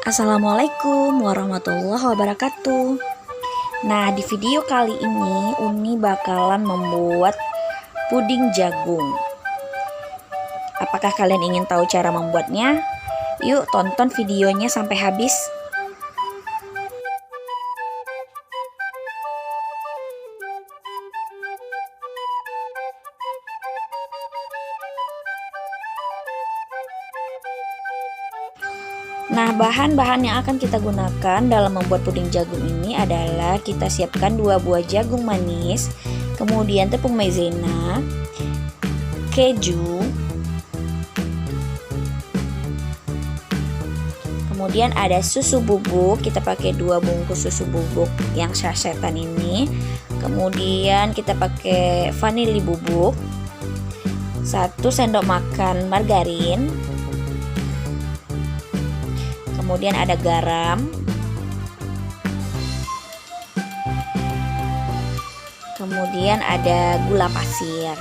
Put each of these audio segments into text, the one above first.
Assalamualaikum warahmatullahi wabarakatuh. Nah, di video kali ini Uni bakalan membuat puding jagung. Apakah kalian ingin tahu cara membuatnya? Yuk tonton videonya sampai habis. Nah, bahan-bahan yang akan kita gunakan dalam membuat puding jagung ini adalah kita siapkan 2 buah jagung manis, kemudian tepung maizena, keju, kemudian ada susu bubuk. Kita pakai 2 bungkus susu bubuk yang sasetan ini. Kemudian kita pakai vanili bubuk, 1 sendok makan margarin. Kemudian ada garam, kemudian ada gula pasir.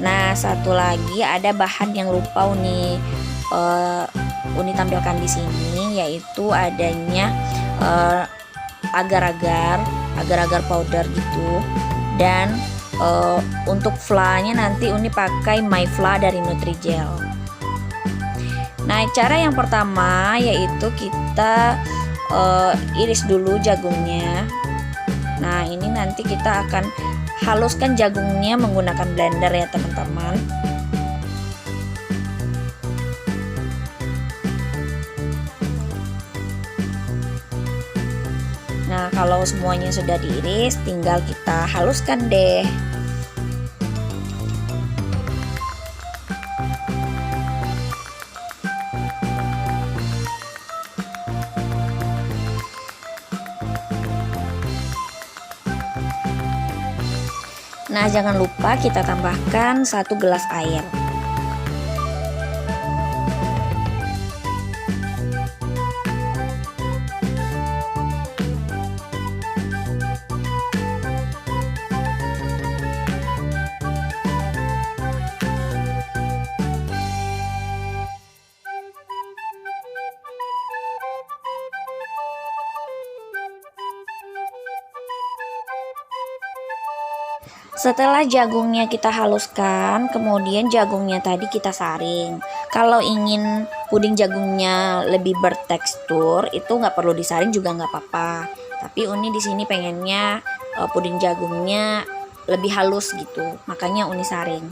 Nah, satu lagi ada bahan yang lupa Uni tampilkan di sini, yaitu adanya agar-agar powder gitu. Dan untuk flanya nanti Uni pakai MyFla dari Nutrijel. Nah, cara yang pertama yaitu kita iris dulu jagungnya. Nah, ini nanti kita akan haluskan jagungnya menggunakan blender ya teman-teman. Nah, kalau semuanya sudah diiris, tinggal kita haluskan deh. Nah, jangan lupa kita tambahkan 1 gelas air. Setelah jagungnya kita haluskan, kemudian jagungnya tadi kita saring. Kalau ingin puding jagungnya lebih bertekstur, itu nggak perlu disaring juga nggak apa-apa. Tapi Uni di sini pengennya puding jagungnya lebih halus gitu, makanya Uni saring.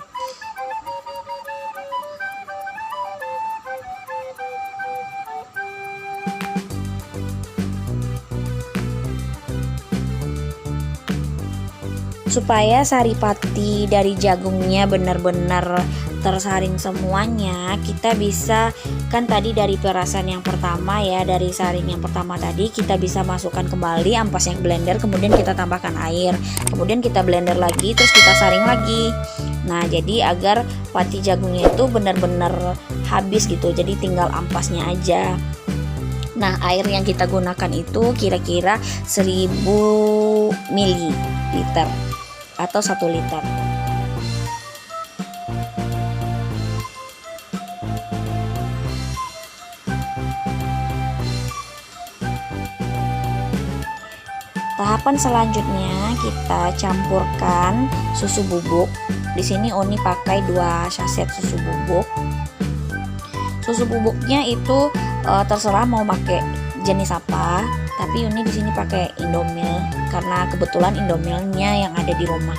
Supaya saripati dari jagungnya benar-benar tersaring semuanya, kita bisa kan tadi dari perasan yang pertama ya, dari saring yang pertama tadi kita bisa masukkan kembali ampasnya ke blender, kemudian kita tambahkan air, kemudian kita blender lagi, terus kita saring lagi. Nah, jadi agar pati jagungnya itu benar-benar habis gitu, jadi tinggal ampasnya aja. Nah, air yang kita gunakan itu kira-kira 1000 ml atau 1 liter. Tahapan selanjutnya kita campurkan susu bubuk. Di sini Uni pakai 2 saset susu bubuk. Susu bubuknya itu terserah mau pakai jenis apa, tapi Uni di sini pakai Indomil karena kebetulan Indomilnya yang ada di rumah.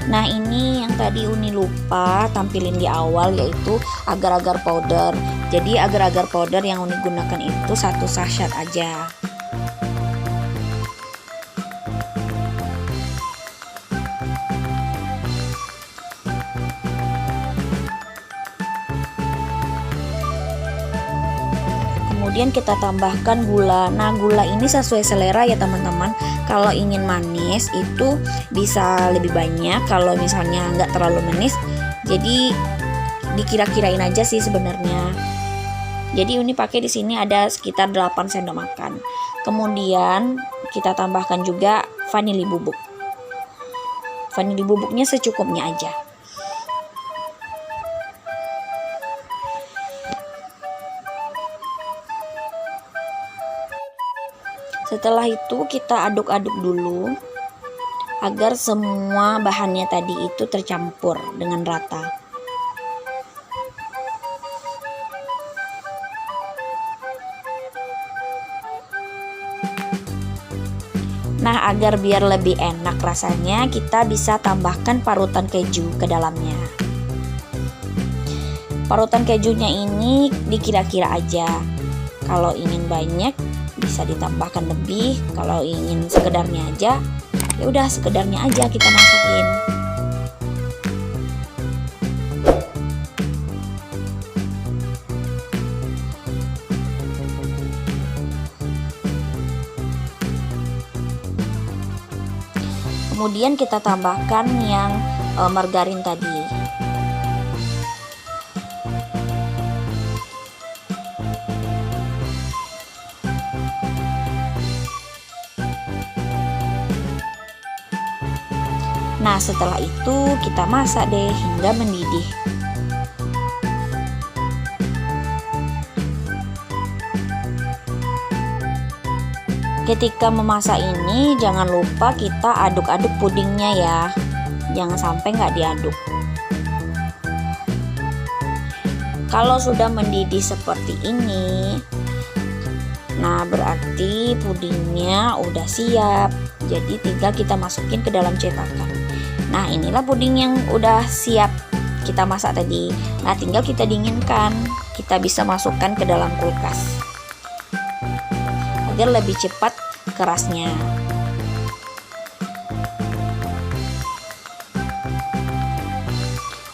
Nah, ini yang tadi Uni lupa tampilin di awal, yaitu agar-agar powder. Jadi agar-agar powder yang Uni gunakan itu 1 sachet aja. Kemudian kita tambahkan gula. Nah, gula ini sesuai selera ya teman-teman. Kalau ingin manis itu bisa lebih banyak, kalau misalnya nggak terlalu manis, jadi dikira-kirain aja sih sebenarnya. Jadi Uni pakai di sini ada sekitar 8 sendok makan. Kemudian kita tambahkan juga vanili bubuk. Vanili bubuknya secukupnya aja. Setelah itu kita aduk-aduk dulu agar semua bahannya tadi itu tercampur dengan rata. Nah, agar biar lebih enak rasanya, kita bisa tambahkan parutan keju ke dalamnya. Parutan kejunya ini dikira-kira aja. Kalau ingin banyak bisa ditambahkan lebih, kalau ingin sekedarnya aja ya udah sekedarnya aja kita masukin. Kemudian kita tambahkan yang margarin tadi. Nah, setelah itu kita masak deh hingga mendidih. Ketika memasak ini jangan lupa kita aduk-aduk pudingnya ya. Jangan sampai nggak diaduk. Kalau sudah mendidih seperti ini, nah berarti pudingnya udah siap. Jadi tinggal kita masukin ke dalam cetakan. Nah, inilah puding yang udah siap kita masak tadi. Nah, tinggal kita dinginkan. Kita bisa masukkan ke dalam kulkas agar lebih cepat kerasnya.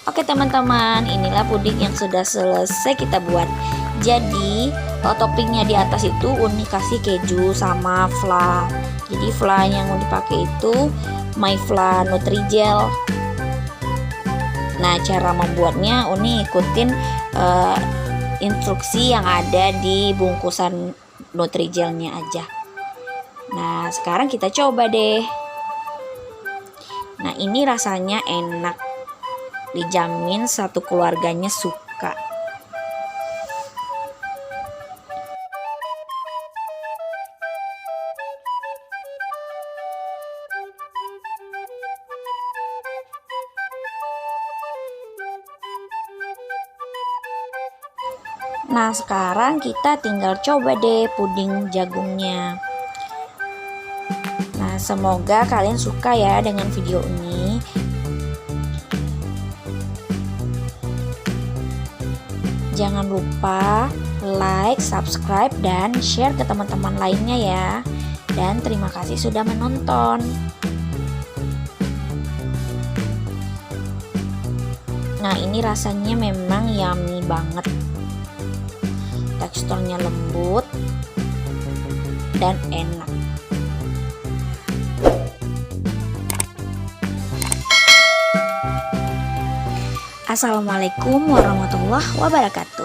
Oke teman-teman, inilah puding yang sudah selesai kita buat. Jadi toppingnya di atas itu Uni kasih keju sama fla. Jadi fla yang mau dipakai itu Myfla Nutrijel. Nah, cara membuatnya Uni ikutin instruksi yang ada di bungkusan Nutrijelnya aja. Nah, sekarang kita coba deh. Nah, ini rasanya enak. Dijamin satu keluarganya suka. Nah, sekarang kita tinggal coba deh puding jagungnya. Nah, semoga kalian suka ya dengan video ini. Jangan lupa like, subscribe, dan share ke teman-teman lainnya ya. Dan terima kasih sudah menonton. Nah, ini rasanya memang yummy banget. Teksturnya lembut dan enak. Assalamualaikum warahmatullahi wabarakatuh.